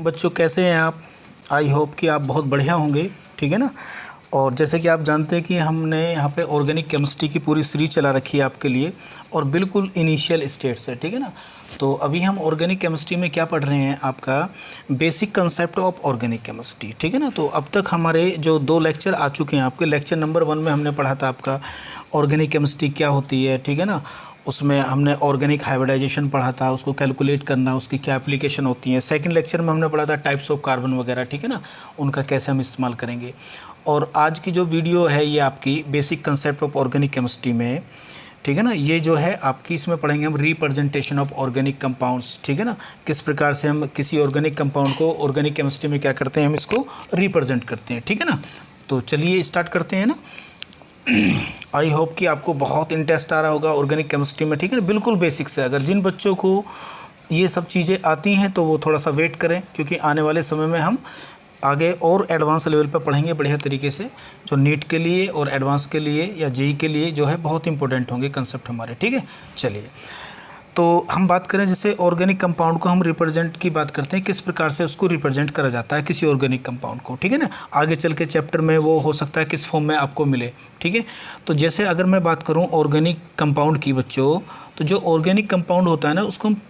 बच्चों कैसे हैं आप। आई होप कि आप बहुत बढ़िया होंगे, ठीक है ना। और जैसे कि आप जानते हैं कि हमने यहाँ पे ऑर्गेनिक केमिस्ट्री की पूरी सीरीज चला रखी है आपके लिए, और बिल्कुल इनिशियल स्टेज से, ठीक है ना। तो अभी हम ऑर्गेनिक केमिस्ट्री में क्या पढ़ रहे हैं, आपका basic concept of organic chemistry, ठीक है ना। तो अब तक हमारे जो 2 लेक्चर आ चुके हैं आपके, लेक्चर नंबर 1 में हमने पढ़ा था आपका ऑर्गेनिक केमिस्ट्री क्या होती है, ठीक है ना। उसमें हमने ऑर्गेनिक हाइब्रिडाइजेशन पढ़ा था, उसको कैलकुलेट करना, उसकी क्या एप्लीकेशन होती है। सेकंड लेक्चर में हमने पढ़ा था टाइप्स ऑफ कार्बन वगैरह, ठीक है ना, उनका कैसे हम इस्तेमाल करेंगे। और आज की जो वीडियो है ये आपकी basic concept of organic chemistry में, ठीक है ना, ये जो है आपकी इसमें पढ़ेंगे हम रिप्रेजेंटेशन ऑफ ऑर्गेनिक कंपाउंड्स, ठीक है ना। किस प्रकार से हम किसी ऑर्गेनिक कंपाउंड को ऑर्गेनिक केमिस्ट्री में क्या करते हैं, हम इसको रिप्रेजेंट करते हैं, ठीक है ना। तो चलिए स्टार्ट करते हैं ना। आई होप कि आपको बहुत इंटरेस्ट आ रहा होगा ऑर्गेनिक केमिस्ट्री में, ठीक है ना। बिल्कुल बेसिक से, अगर जिन बच्चों को ये सब चीज़ें आती हैं तो वो थोड़ा सा वेट करें, क्योंकि आने वाले समय में हम आगे और एडवांस लेवल पर पढ़ेंगे बढ़िया तरीके से, जो नीट के लिए और एडवांस के लिए या जेई के लिए जो है बहुत इंपॉर्टेंट होंगे कंसेप्ट हमारे, ठीक है। चलिए तो हम बात करें, जैसे ऑर्गेनिक कंपाउंड को हम रिप्रेजेंट की बात करते हैं, किस प्रकार से उसको रिप्रेजेंट करा जाता है किसी ऑर्गेनिक कंपाउंड को, ठीक है ना। आगे चल के चैप्टर में वो हो सकता है किस फॉर्म में आपको मिले, ठीक है। तो जैसे अगर मैं बात करूं ऑर्गेनिक कंपाउंड की बच्चों, तो जो ऑर्गेनिक कंपाउंड होता है ना, उसको हम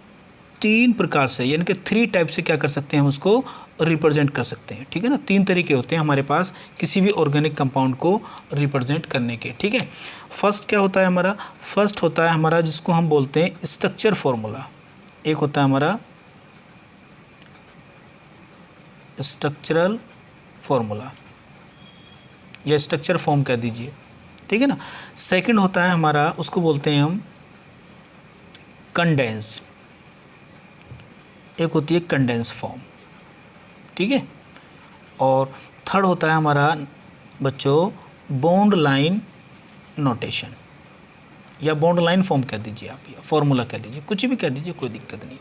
3 प्रकार से, यानी कि 3 टाइप से क्या कर सकते हैं, हम उसको रिप्रेजेंट कर सकते हैं, ठीक है ना। 3 तरीके होते हैं हमारे पास किसी भी ऑर्गेनिक कंपाउंड को रिप्रेजेंट करने के, ठीक है। फर्स्ट क्या होता है हमारा, फर्स्ट होता है हमारा जिसको हम बोलते हैं स्ट्रक्चर फॉर्मूला। एक होता है हमारा स्ट्रक्चरल फॉर्मूला या स्ट्रक्चर फॉर्म कह दीजिए, ठीक है ना। सेकंड होता है हमारा, उसको बोलते हैं हम कंडेंस्ड, एक होती है कंडेंस फॉर्म, ठीक है। और थर्ड होता है हमारा बच्चों बॉन्ड लाइन नोटेशन, या बॉन्ड लाइन फॉर्म कह दीजिए आप, या फॉर्मूला कह दीजिए, कुछ भी कह दीजिए, कोई दिक्कत नहीं।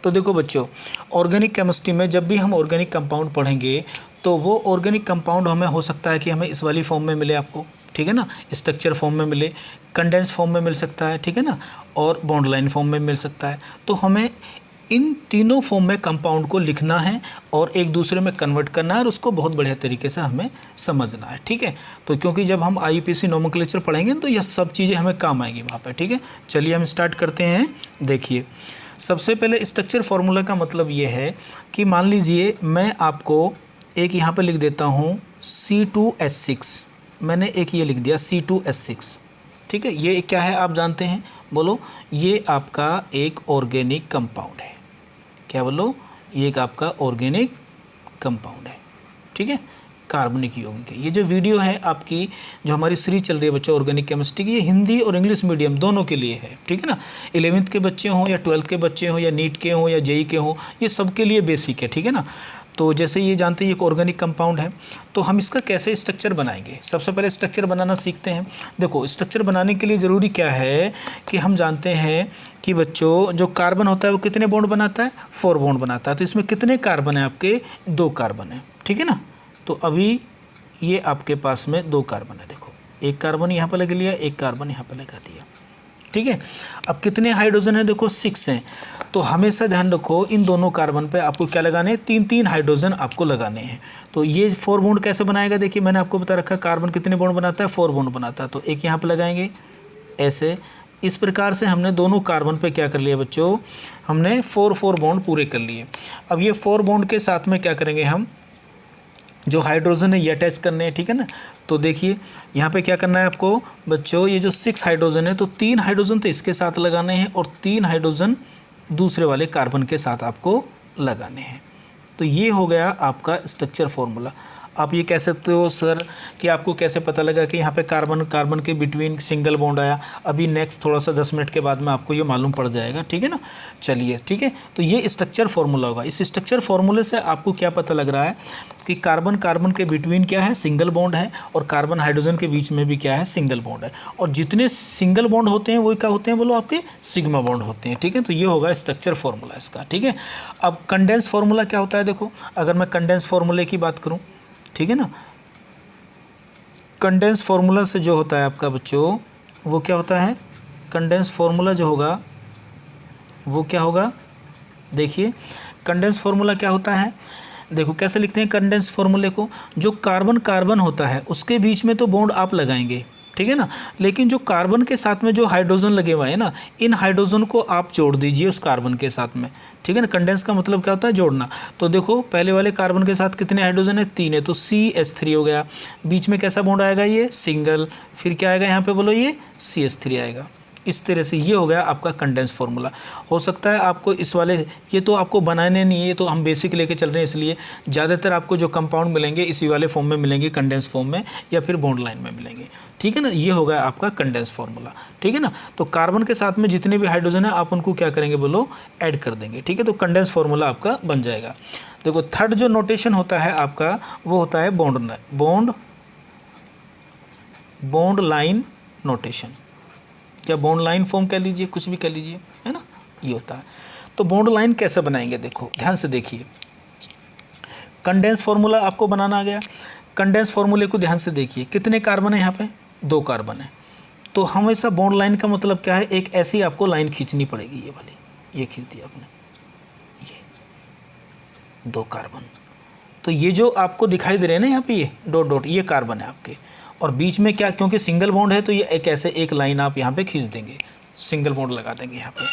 तो देखो बच्चों, ऑर्गेनिक केमिस्ट्री में जब भी हम ऑर्गेनिक कंपाउंड पढ़ेंगे तो वो ऑर्गेनिक कंपाउंड हमें हो सकता है कि हमें इस वाली फॉर्म में मिले आपको, ठीक है ना, स्ट्रक्चर फॉर्म में मिले, कंडेंस फॉर्म में मिल सकता है, ठीक है ना, और बॉन्ड लाइन फॉर्म में मिल सकता है। तो हमें इन तीनों फॉर्म में कंपाउंड को लिखना है और एक दूसरे में कन्वर्ट करना है, और उसको बहुत बढ़िया तरीके से हमें समझना है, ठीक है। तो क्योंकि जब हम IUPAC नोमेनक्लेचर पढ़ेंगे तो यह सब चीज़ें हमें काम आएंगी वहाँ पर, ठीक है। चलिए हम स्टार्ट करते हैं। देखिए सबसे पहले स्ट्रक्चर फार्मूला का मतलब ये है कि मान लीजिए मैं आपको एक यहाँ पर लिख देता हूँ C2H6, मैंने एक ये लिख दिया C2H6, ठीक है। ये क्या है आप जानते हैं, बोलो। ये आपका एक ऑर्गेनिक कंपाउंड है, क्या बोलो, ये एक आपका ऑर्गेनिक कंपाउंड है, ठीक है, कार्बनिक यौगिक है। ये जो वीडियो है आपकी, जो हमारी सीरीज चल रही है बच्चों ऑर्गेनिक केमिस्ट्री की, ये हिंदी और इंग्लिश मीडियम दोनों के लिए है, ठीक है ना। 11th के बच्चे हों या 12th के बच्चे हों या नीट के हों या जेई के हों, ये सबके लिए बेसिक है, ठीक है ना। तो जैसे ये जानते हैं ये एक ऑर्गेनिक कंपाउंड है, तो हम इसका कैसे स्ट्रक्चर बनाएंगे, सबसे पहले स्ट्रक्चर बनाना सीखते हैं। देखो स्ट्रक्चर बनाने के लिए ज़रूरी क्या है कि हम जानते हैं कि बच्चों जो कार्बन होता है वो कितने बॉन्ड बनाता है, 4 बॉन्ड बनाता है। तो इसमें कितने कार्बन है आपके, 2 कार्बन है, ठीक है ना। तो अभी ये आपके पास में 2 कार्बन है, देखो एक कार्बन यहाँ पर लगा लिया, एक कार्बन यहाँ पर लगा दिया, ठीक है। अब कितने हाइड्रोजन है, देखो 6 हैं। तो हमेशा ध्यान रखो इन दोनों कार्बन पे आपको क्या लगाने हैं, 3-3 हाइड्रोजन आपको लगाने हैं। तो ये 4 बॉन्ड कैसे बनाएगा, देखिए मैंने आपको बता रखा कार्बन कितने बॉन्ड बनाता है, 4 बॉन्ड बनाता है। तो एक यहाँ पे लगाएंगे ऐसे, इस प्रकार से हमने दोनों कार्बन पे क्या कर लिया बच्चों, हमने 4 बॉन्ड पूरे कर लिए। अब ये 4 बॉन्ड के साथ में क्या करेंगे, हम जो हाइड्रोजन है ये अटैच करने हैं, ठीक है ना। तो देखिए यहाँ पे क्या करना है आपको बच्चों, ये जो 6 हाइड्रोजन है तो 3 हाइड्रोजन तो इसके साथ लगाने हैं और 3 हाइड्रोजन दूसरे वाले कार्बन के साथ आपको लगाने हैं। तो ये हो गया आपका स्ट्रक्चर फॉर्मूला। आप ये कह सकते हो सर कि आपको कैसे पता लगा कि यहाँ पे कार्बन कार्बन के बिटवीन सिंगल बॉन्ड आया, अभी नेक्स्ट थोड़ा सा 10 मिनट के बाद में आपको ये मालूम पड़ जाएगा, ठीक है ना। चलिए ठीक है, तो ये स्ट्रक्चर फार्मूला होगा। इस स्ट्रक्चर फार्मूले से आपको क्या पता लग रहा है कि कार्बन कार्बन के बिटवीन क्या है, सिंगल बॉन्ड है, और कार्बन हाइड्रोजन के बीच में भी क्या है, सिंगल बॉन्ड है। और जितने सिंगल बॉन्ड होते हैं वो क्या होते हैं, बोलो आपके सिग्मा बॉन्ड होते हैं, ठीक है। तो ये होगा स्ट्रक्चर फार्मूला इसका, ठीक है। अब कंडेंस फार्मूला क्या होता है, देखो अगर मैं कंडेंस फार्मूले की बात करूँ, ठीक है ना, कंडेंस फार्मूला से जो होता है आपका बच्चों वो क्या होता है, कंडेंस फार्मूला जो होगा वो क्या होगा, देखिए कंडेंस फार्मूला क्या होता है, देखो कैसे लिखते हैं कंडेंस फार्मूले को। जो कार्बन कार्बन होता है उसके बीच में तो बॉन्ड आप लगाएंगे, ठीक है ना, लेकिन जो कार्बन के साथ में जो हाइड्रोजन लगे हुए हैं ना, इन हाइड्रोजन को आप जोड़ दीजिए उस कार्बन के साथ में, ठीक है ना। कंडेंस का मतलब क्या होता है, जोड़ना। तो देखो पहले वाले कार्बन के साथ कितने हाइड्रोजन है, 3 है, तो CH3 हो गया। बीच में कैसा बॉन्ड आएगा, ये सिंगल, फिर क्या आएगा यहाँ पे बोलो, ये CH3 आएगा। इस तरह से ये हो गया आपका कंडेंस फार्मूला। हो सकता है आपको इस वाले, ये तो आपको बनाने नहीं है, ये तो हम बेसिक लेके चल रहे हैं, इसलिए ज़्यादातर आपको जो कंपाउंड मिलेंगे इसी वाले फॉर्म में मिलेंगे, कंडेंस फॉर्म में या फिर बॉन्ड लाइन में मिलेंगे, ठीक है ना। ये होगा आपका कंडेंस फार्मूला, ठीक है ना। तो कार्बन के साथ में जितने भी हाइड्रोजन है आप उनको क्या करेंगे बोलो, ऐड कर देंगे, ठीक है। तो कंडेंस फार्मूला आपका बन जाएगा। देखो थर्ड जो नोटेशन होता है आपका वो होता है बॉन्ड लाइन नोटेशन, या बॉन्ड लाइन फॉर्म कह लीजिए, कुछ भी कह लीजिए, है ना, ये होता है। तो बॉन्ड लाइन कैसे बनाएंगे, देखो ध्यान से देखिए। कंडेंस फार्मूला आपको बनाना आ गया। कंडेंस फार्मूले को ध्यान से देखिए, कितने कार्बन है यहाँ पे, 2 कार्बन है। तो हमेशा बॉन्ड लाइन का मतलब क्या है, एक ऐसी आपको लाइन खींचनी पड़ेगी, ये वाली, ये खींच दी आपने, ये 2 कार्बन। तो ये जो आपको दिखाई दे रहे हैं ना यहाँ पे, ये डॉट डॉट, ये कार्बन है आपके, और बीच में क्या, क्योंकि सिंगल बॉन्ड है तो ये एक ऐसे एक लाइन आप यहाँ पे खींच देंगे, सिंगल बॉन्ड लगा देंगे यहाँ पे।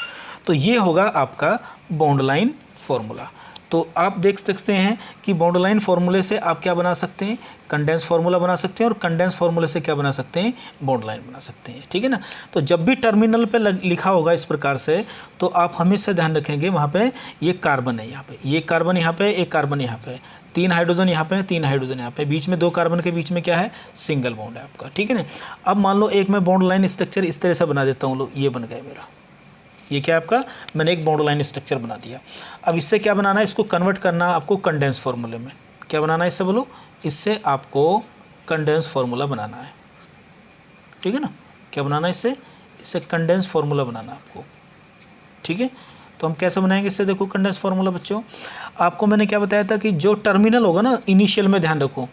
तो ये होगा आपका बॉन्ड लाइन फार्मूला। तो आप देख सकते हैं कि बॉन्ड लाइन फार्मूले से आप क्या बना सकते हैं, कंडेंस फार्मूला बना सकते हैं, और कंडेंस फार्मूले से क्या बना सकते हैं, बॉन्ड लाइन बना सकते हैं, ठीक है ना। तो जब भी टर्मिनल पे लिखा होगा इस प्रकार से, तो आप हमेशा ध्यान रखेंगे वहाँ पे ये कार्बन है, यहाँ पे ये कार्बन, यहाँ पे एक कार्बन, यहाँ पे 3 हाइड्रोजन, यहाँ पे 3 हाइड्रोजन, यहाँ पे बीच में 2 कार्बन के बीच में क्या है, सिंगल बॉन्ड है आपका, ठीक है ना। अब मान लो एक मैं बॉन्ड लाइन स्ट्रक्चर इस तरह से बना देता हूँ, लो ये बन गया मेरा, ये क्या आपका, मैंने एक बॉन्ड लाइन स्ट्रक्चर बना दिया। अब इससे क्या बनाना है, इसको कन्वर्ट करना आपको कंडेंस फार्मूले में। क्या बनाना है इससे बोलो, इससे आपको कंडेंस फार्मूला बनाना है, ठीक है ना। क्या बनाना है इससे कंडेंस फार्मूला बनाना आपको, ठीक है। तो हम कैसे बनाएंगे इससे, देखो कंडेंस फार्मूला बच्चों, आपको मैंने क्या बताया था कि जो टर्मिनल होगा ना, इनिशियल में ध्यान रखो,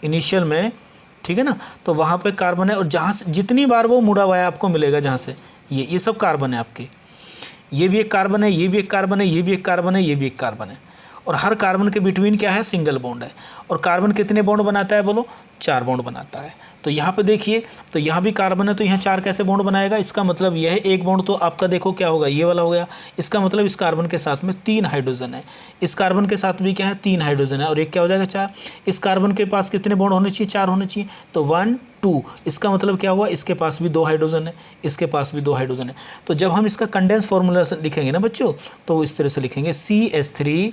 इनिशियल में, ठीक है ना, तो वहाँ पे कार्बन है, और जहाँ से जितनी बार वो मुड़ा हुआ है आपको मिलेगा, जहाँ से ये सब कार्बन है आपके, ये भी एक कार्बन है, ये भी एक कार्बन है, ये भी एक कार्बन है, ये भी एक कार्बन है, और हर कार्बन के बिटवीन क्या है, सिंगल बॉन्ड है। और कार्बन कितने बॉन्ड बनाता है बोलो, 4 बॉन्ड बनाता है। तो यहाँ पे देखिए, तो यहाँ भी कार्बन है, तो यहाँ 4 कैसे बॉन्ड बनाएगा, इसका मतलब यह है एक बॉन्ड तो आपका देखो क्या होगा, ये वाला हो गया। इसका मतलब इस कार्बन के साथ में 3 हाइड्रोजन है, इस कार्बन के साथ भी क्या है, 3 हाइड्रोजन है, और एक क्या हो जाएगा, 4। इस कार्बन के पास कितने बॉन्ड होने चाहिए, 4 होने चाहिए, तो 1 2। इसका मतलब क्या हुआ, इसके पास भी 2 हाइड्रोजन है, इसके पास भी 2 हाइड्रोजन है। तो जब हम इसका कंडेंस फार्मूला लिखेंगे ना बच्चों, तो इस तरह से लिखेंगे, CH3,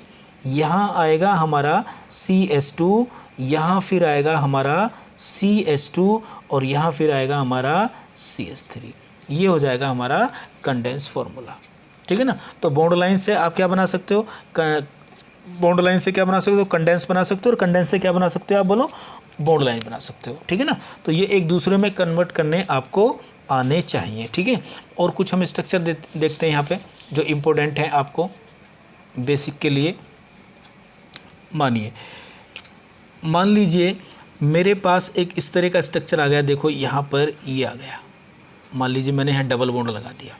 यहाँ आएगा हमारा CH2, यहाँ फिर आएगा हमारा CH2, और यहाँ फिर आएगा हमारा CH3। ये हो जाएगा हमारा कंडेंस फार्मूला, ठीक है ना। तो बॉन्ड लाइन से आप क्या बना सकते हो, बॉन्ड लाइन से क्या बना सकते हो, कंडेंस बना सकते हो, और कंडेंस से क्या बना सकते हो आप बोलो, बॉन्ड लाइन बना सकते हो, ठीक है ना। तो ये एक दूसरे में कन्वर्ट करने आपको आने चाहिए, ठीक है। और कुछ हम स्ट्रक्चर देखते हैं यहाँ पे जो इम्पोर्टेंट है आपको बेसिक के लिए। मान लीजिए मेरे पास एक इस तरह का स्ट्रक्चर आ गया, देखो यहाँ पर ये आ गया, मान लीजिए मैंने यहाँ डबल बॉन्ड लगा दिया,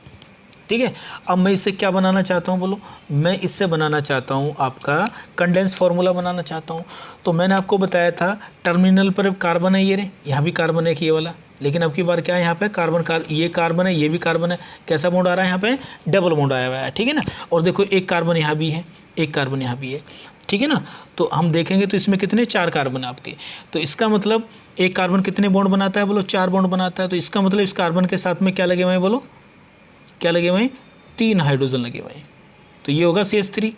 ठीक है। अब मैं इससे क्या बनाना चाहता हूँ बोलो, मैं इससे बनाना चाहता हूँ आपका कंडेंस फार्मूला बनाना चाहता हूँ। तो मैंने आपको बताया था टर्मिनल पर कार्बन है, ये रे यहाँ भी कार्बन है कि ये वाला, लेकिन अब की बार क्या है, यहाँ पे ये कार्बन है, ये भी कार्बन है, कैसा बॉन्ड आ रहा है यहाँ पे, डबल बॉन्ड आया हुआ है, ठीक है ना। और देखो एक कार्बन यहाँ भी है, एक कार्बन यहाँ भी है, ठीक है ना। तो हम देखेंगे तो इसमें कितने, 4 कार्बन आपके। तो इसका मतलब एक कार्बन कितने बॉन्ड बनाता है बोलो, 4 बॉन्ड बनाता है। तो इसका मतलब इस कार्बन के साथ में क्या लगे हुए हैं बोलो, क्या लगे हुए हैं, 3 हाइड्रोजन लगे हुए हैं। तो ये होगा CH3।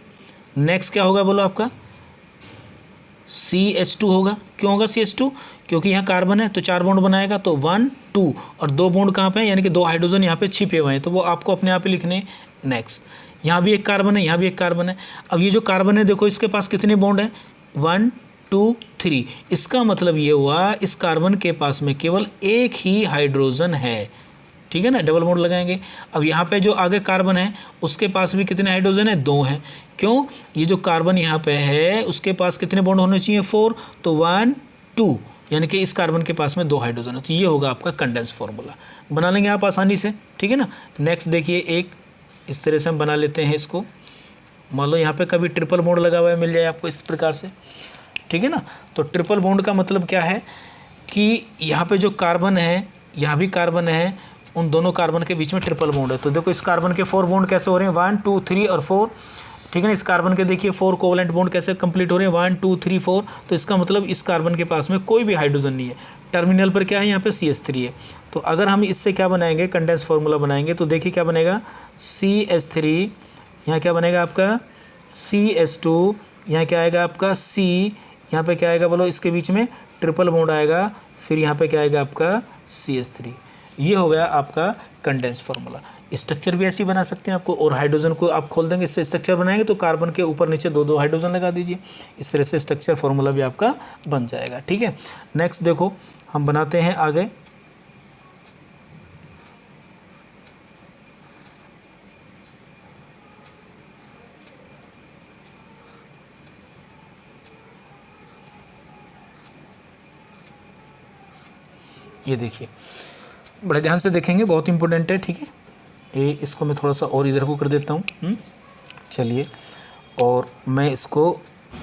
नेक्स्ट क्या होगा बोलो आपका, CH2 होगा। क्यों होगा CH2, क्योंकि यहाँ कार्बन है तो 4 बॉन्ड बनाएगा, तो 1 2, और 2 बॉन्ड कहाँ पे हैं, यानी कि 2 हाइड्रोजन यहाँ पे छिपे हुए हैं, तो वो आपको अपने आप ही लिखने। नेक्स्ट यहाँ भी एक कार्बन है, यहाँ भी एक कार्बन है। अब ये जो कार्बन है देखो इसके पास कितने बॉन्ड है, 1 2 3। इसका मतलब ये हुआ इस कार्बन के पास में केवल एक ही हाइड्रोजन है, ठीक है ना, डबल बॉन्ड लगाएंगे। अब यहाँ पे जो आगे कार्बन है उसके पास भी कितने हाइड्रोजन है, 2 हैं। क्यों, ये जो कार्बन यहाँ पे है उसके पास कितने बॉन्ड होने चाहिए, 4, तो 1 2, यानी कि इस कार्बन के पास में 2 हाइड्रोजन है। तो ये होगा आपका कंडेंस फार्मूला, बना लेंगे आप आसानी से, ठीक है ना। नेक्स्ट देखिए, एक इस तरह से हम बना लेते हैं इसको। मान लो यहाँ पे कभी ट्रिपल बॉन्ड लगा हुआ है, मिल जाए आपको इस प्रकार से, ठीक है ना। तो ट्रिपल बॉन्ड का मतलब क्या है कि यहाँ पे जो कार्बन है, यहाँ भी कार्बन है, उन दोनों कार्बन के बीच में ट्रिपल बॉन्ड है। तो देखो इस कार्बन के 4 बॉन्ड कैसे हो रहे हैं, 1 2 3 और 4, ठीक है ना। इस कार्बन के देखिए 4 कोवलेंट बॉन्ड कैसे कंप्लीट हो रहे हैं, 1 2 3 4। तो इसका मतलब इस कार्बन के पास में कोई भी हाइड्रोजन नहीं है। टर्मिनल पर क्या है, यहाँ पे CH3 है। तो अगर हम इससे क्या बनाएंगे, कंडेंस फार्मूला बनाएंगे, तो देखिए क्या बनेगा, CH3, यहाँ क्या बनेगा आपका CH2, यहाँ क्या आएगा आपका C, यहाँ पे क्या आएगा बोलो, इसके बीच में ट्रिपल बॉन्ड आएगा, फिर यहाँ पे क्या आएगा आपका CH3। ये हो गया आपका कंडेंस फार्मूला। स्ट्रक्चर भी ऐसे ही बना सकते हैं आपको, और हाइड्रोजन को आप खोल देंगे, इससे स्ट्रक्चर बनाएंगे तो कार्बन के ऊपर नीचे 2 हाइड्रोजन लगा दीजिए, इस तरह से स्ट्रक्चर फार्मूला भी आपका बन जाएगा, ठीक है। नेक्स्ट देखो हम बनाते हैं आगे। ये देखिए, बड़े ध्यान से देखेंगे, बहुत इंपॉर्टेंट है, ठीक है। ये इसको मैं थोड़ा सा और इधर को कर देता हूँ, चलिए, और मैं इसको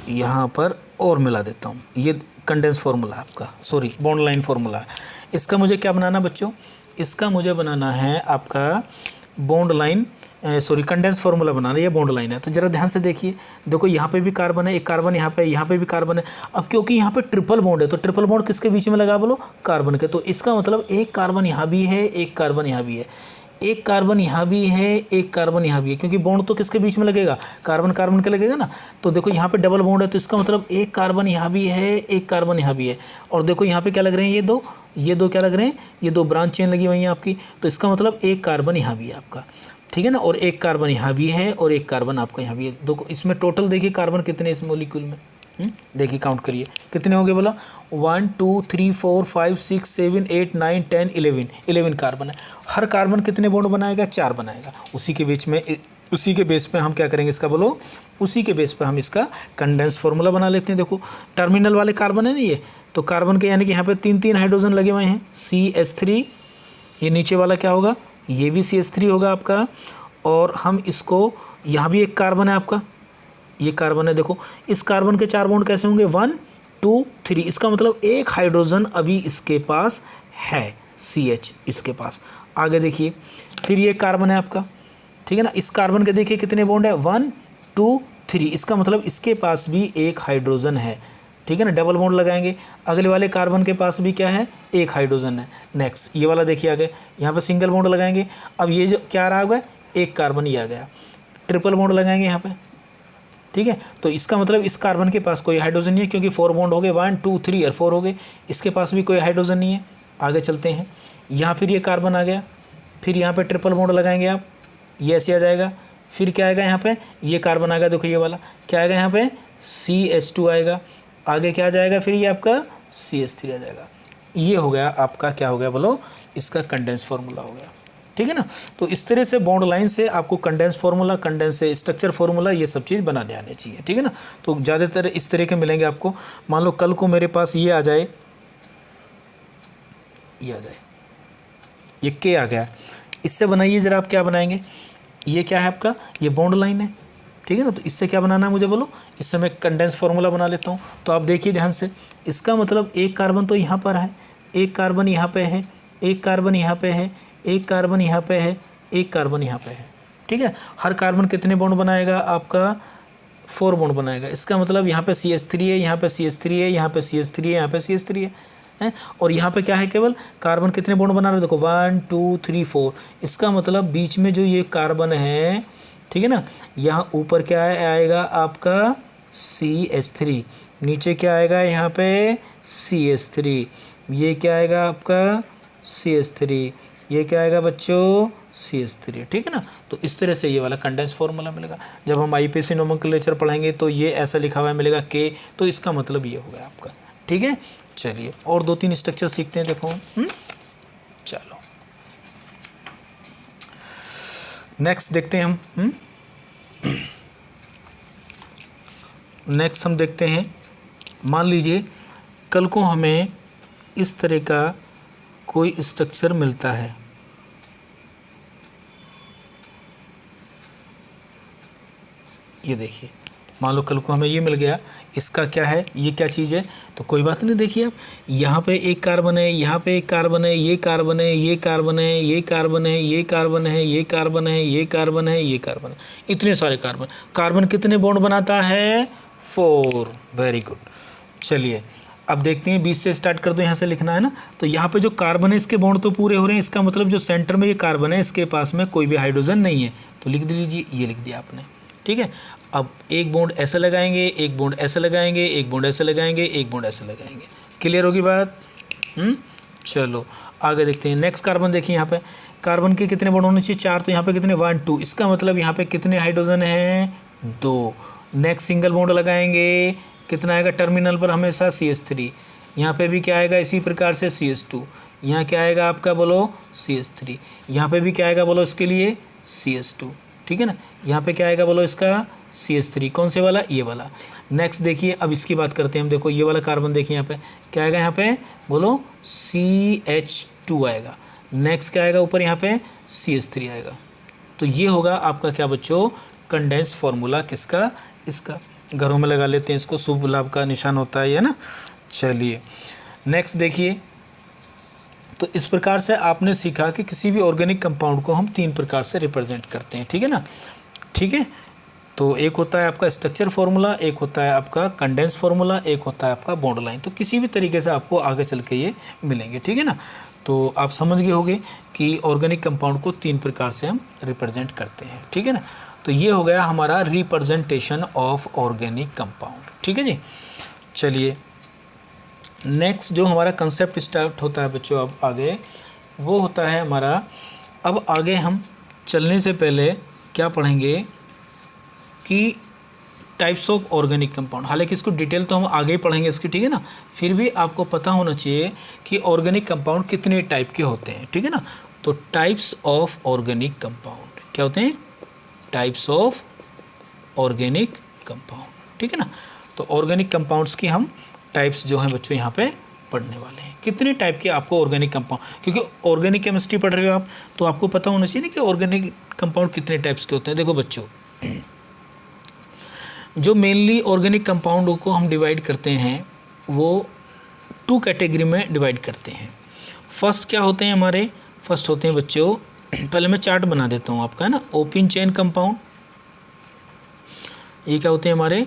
यहाँ पर और मिला देता हूँ। ये कंडेंस फार्मूला आपका, सॉरी बॉन्ड लाइन फार्मूला है। इसका मुझे क्या बनाना बच्चों, इसका मुझे बनाना है आपका bond line, sorry condense formula बनाना है, ये बॉन्ड लाइन है। तो जरा ध्यान से देखिए, देखो यहाँ पे भी कार्बन है, एक कार्बन यहाँ पे भी कार्बन है। अब क्योंकि यहाँ पे ट्रिपल बॉन्ड है, तो ट्रिपल बॉन्ड किसके बीच में लगा बोलो, कार्बन के। तो इसका मतलब एक कार्बन यहाँ भी है, एक कार्बन यहाँ भी है, एक कार्बन यहाँ भी है, एक कार्बन यहाँ भी है, क्योंकि बॉन्ड तो किसके बीच में लगेगा, कार्बन कार्बन के लगेगा ना। तो देखो यहाँ पे डबल बॉन्ड है, तो इसका मतलब एक कार्बन यहाँ भी है, एक कार्बन यहाँ भी है। और देखो यहाँ पे क्या लग रहे हैं, ये दो क्या लग रहे हैं, ये 2 ब्रांच चेन लगी हुई हैं आपकी। तो इसका मतलब एक कार्बन यहाँ भी है आपका, ठीक है ना, और एक कार्बन यहाँ भी है, और एक कार्बन आपका यहाँ भी है। देखो इसमें टोटल देखिए कार्बन कितने इस मॉलिक्यूल में, देखिए काउंट करिए कितने हो गए बोला, 1 2 3 4 5 6 7 8 9 10 11 कार्बन है। हर कार्बन कितने बॉन्ड बनाएगा, 4 बनाएगा। उसी के बेस पे हम क्या करेंगे इसका बोलो, उसी के बेस पे हम इसका कंडेंस फार्मूला बना लेते हैं। देखो टर्मिनल वाले कार्बन है ना ये, तो कार्बन के यानी कि यहाँ पे 3 हाइड्रोजन लगे हुए हैं, CH3। ये नीचे वाला क्या होगा, ये भी CH3 होगा आपका। और हम इसको, यहाँ भी एक कार्बन है आपका, ये कार्बन है। देखो इस कार्बन के 4 बॉन्ड कैसे होंगे, 1 2 3। इसका मतलब एक हाइड्रोजन अभी इसके पास है, CH इसके पास। आगे देखिए, फिर ये कार्बन है आपका, ठीक है ना। इस कार्बन के देखिए कितने बॉन्ड है, 1 2 3। इसका मतलब इसके पास भी एक हाइड्रोजन है, ठीक है ना। डबल बॉन्ड लगाएंगे। अगले वाले कार्बन के पास भी क्या है, एक हाइड्रोजन है। नेक्स्ट ये वाला देखिए आगे, यहाँ पे सिंगल बॉन्ड लगाएंगे। अब ये जो क्या रहा होगा, एक कार्बन ही आ गया। ट्रिपल बॉन्ड लगाएंगे यहाँ पे, ठीक है। तो इसका मतलब इस कार्बन के पास कोई हाइड्रोजन नहीं है, क्योंकि 4 बॉन्ड हो गए, 1 2 3 और 4 हो गए। इसके पास भी कोई हाइड्रोजन नहीं है। आगे चलते हैं, यहाँ फिर ये कार्बन आ गया, फिर यहाँ पे ट्रिपल बॉन्ड लगाएंगे आप, ये ऐसे आ जाएगा। फिर क्या आएगा यहाँ पे, ये कार्बन आ गया, देखो ये वाला क्या आएगा यहाँ पे, CH2 आएगा। आगे क्या आ जाएगा, फिर ये आपका CH3 आ जाएगा। ये हो गया आपका, क्या हो गया बोलो, इसका कंडेंस फार्मूला हो गया, ठीक है ना। तो इस तरह से बॉन्ड लाइन से आपको कंडेंस फार्मूला, कंडेंस से स्ट्रक्चर फार्मूला, ये सब चीज़ बनाने आने चाहिए, ठीक है ना। तो ज़्यादातर इस तरह के मिलेंगे आपको। मान लो कल को मेरे पास ये आ जाए, ये K आ गया, इससे बनाइए ज़रा आप क्या बनाएंगे, ये क्या है आपका, ये बॉन्ड लाइन है, ठीक है ना। तो इससे क्या बनाना है मुझे बोलो, इससे मैं कंडेंस फार्मूला बना लेता हूँ। तो आप देखिए ध्यान से, इसका मतलब एक कार्बन तो यहाँ पर है, एक कार्बन यहाँ पे है, एक कार्बन यहाँ पे है, एक कार्बन यहाँ पे है, एक कार्बन यहाँ पे है, ठीक है। हर कार्बन कितने बॉन्ड बनाएगा आपका, 4 बॉन्ड बनाएगा। इसका मतलब यहाँ पे CH3 है, यहाँ पे CH3 है, यहाँ पे CH3 है, यहाँ पे CH3 है। और यहाँ पे क्या है, केवल कार्बन कितने बॉन्ड बना रहे हो, देखो 1 2 3 4। इसका मतलब बीच में जो ये कार्बन है, ठीक है ना, यहाँ ऊपर क्या आएगा आपका CH3, नीचे क्या आएगा यहाँ पे CH3, ये क्या आएगा आपका CH3, ये क्या आएगा बच्चों CH3, ठीक है ना। तो इस तरह से ये वाला कंडेंस फार्मूला मिलेगा। जब हम IPC नोमेनक्लेचर पढ़ेंगे तो ये ऐसा लिखा हुआ मिलेगा K, तो इसका मतलब ये होगा आपका, ठीक है। चलिए और 2-3 स्ट्रक्चर सीखते हैं, देखो चलो नेक्स्ट देखते हैं हम। नेक्स्ट हम देखते हैं, मान लीजिए कल को हमें इस तरह का कोई स्ट्रक्चर मिलता है, ये देखिए, मान लो कल को हमें ये मिल गया, इसका क्या है, ये क्या चीज़ है, तो कोई बात नहीं। देखिए आप यहाँ पे एक कार्बन है, यहाँ पे एक कार्बन है, ये कार्बन है, ये कार्बन है, ये कार्बन है, ये कार्बन है, ये कार्बन है, ये कार्बन है, ये कार्बन है, इतने सारे कार्बन। कार्बन कितने बॉन्ड बनाता है, 4। Very good. चलिए अब देखते हैं 20 से स्टार्ट कर दो, यहाँ से लिखना है ना। तो यहाँ पे जो कार्बन है इसके बॉन्ड तो पूरे हो रहे हैं, इसका मतलब जो सेंटर में ये कार्बन है इसके पास में कोई भी हाइड्रोजन नहीं है, तो लिख दीजिए, ये लिख दिया आपने, ठीक है। अब एक बॉन्ड ऐसे लगाएंगे, एक बॉन्ड ऐसे लगाएंगे, एक बॉन्ड ऐसे लगाएंगे, एक बॉन्ड ऐसे लगाएंगे। क्लियर होगी बात? चलो आगे देखते हैं। नेक्स्ट कार्बन देखिए, यहाँ पे कार्बन के कितने बॉन्ड होने चाहिए, 4, तो यहाँ पे कितने, 1 2, इसका मतलब यहाँ पे कितने हाइड्रोजन हैं, 2। नेक्स्ट सिंगल बॉन्ड लगाएंगे, कितना आएगा टर्मिनल पर हमेशा, CH3। यहाँ पे भी क्या आएगा, इसी प्रकार से CH2। यहाँ क्या आएगा आपका, बोलो CH3। यहाँ पे भी क्या आएगा, बोलो इसके लिए CH2, ठीक है ना। यहाँ पे क्या आएगा, बोलो इसका CH3, कौन से वाला, ये वाला। नेक्स्ट देखिए, अब इसकी बात करते हैं हम। देखो ये वाला कार्बन देखिए, यहाँ पे क्या आएगा, यहाँ पे बोलो CH2 आएगा। नेक्स्ट क्या आएगा ऊपर, यहाँ पे CH3 आएगा। तो ये होगा आपका क्या बच्चों, कंडेंस फार्मूला किसका, इसका। घरों में लगा लेते हैं इसको, शुभ लाभ का निशान होता है ये ना। चलिए नेक्स्ट देखिए, तो इस प्रकार से आपने सीखा कि किसी भी ऑर्गेनिक कंपाउंड को हम 3 प्रकार से रिप्रेजेंट करते हैं, ठीक है ना। ठीक है, तो एक होता है आपका स्ट्रक्चर फार्मूला, एक होता है आपका कंडेंस फार्मूला, एक होता है आपका बॉन्ड लाइन। तो किसी भी तरीके से आपको आगे चल के ये मिलेंगे, ठीक है ना। तो आप समझ गए होंगे कि ऑर्गेनिक कंपाउंड को 3 प्रकार से हम रिप्रेजेंट करते हैं, ठीक है ना। तो ये हो गया हमारा रिप्रेजेंटेशन ऑफ ऑर्गेनिक कंपाउंड, ठीक है जी। चलिए नेक्स्ट जो हमारा कंसेप्ट स्टार्ट होता है बच्चों अब आगे, वो होता है हमारा, अब आगे हम चलने से पहले क्या पढ़ेंगे कि टाइप्स ऑफ ऑर्गेनिक कंपाउंड। हालांकि इसको डिटेल तो हम आगे ही पढ़ेंगे इसकी, ठीक है ना। फिर भी आपको पता होना चाहिए कि ऑर्गेनिक कंपाउंड कितने टाइप के होते हैं, ठीक है ना। तो टाइप्स ऑफ ऑर्गेनिक कंपाउंड क्या होते हैं, टाइप्स ऑफ ऑर्गेनिक कंपाउंड, ठीक है ना। तो ऑर्गेनिक कंपाउंड्स की हम टाइप्स जो हैं बच्चों यहाँ पे पढ़ने वाले हैं। कितने टाइप के आपको ऑर्गेनिक कंपाउंड, क्योंकि ऑर्गेनिक केमिस्ट्री पढ़ रहे हो आप, तो आपको पता होना चाहिए ना कि ऑर्गेनिक कंपाउंड कितने टाइप्स के होते हैं। देखो बच्चों, जो मेनली ऑर्गेनिक कंपाउंडों को हम डिवाइड करते हैं वो 2 कैटेगरी में डिवाइड करते हैं। फर्स्ट क्या होते हैं हमारे, फर्स्ट होते हैं बच्चों, पहले मैं चार्ट बना देता हूँ आपका, है ना। ओपन चेन कंपाउंड, ये क्या होते हैं हमारे,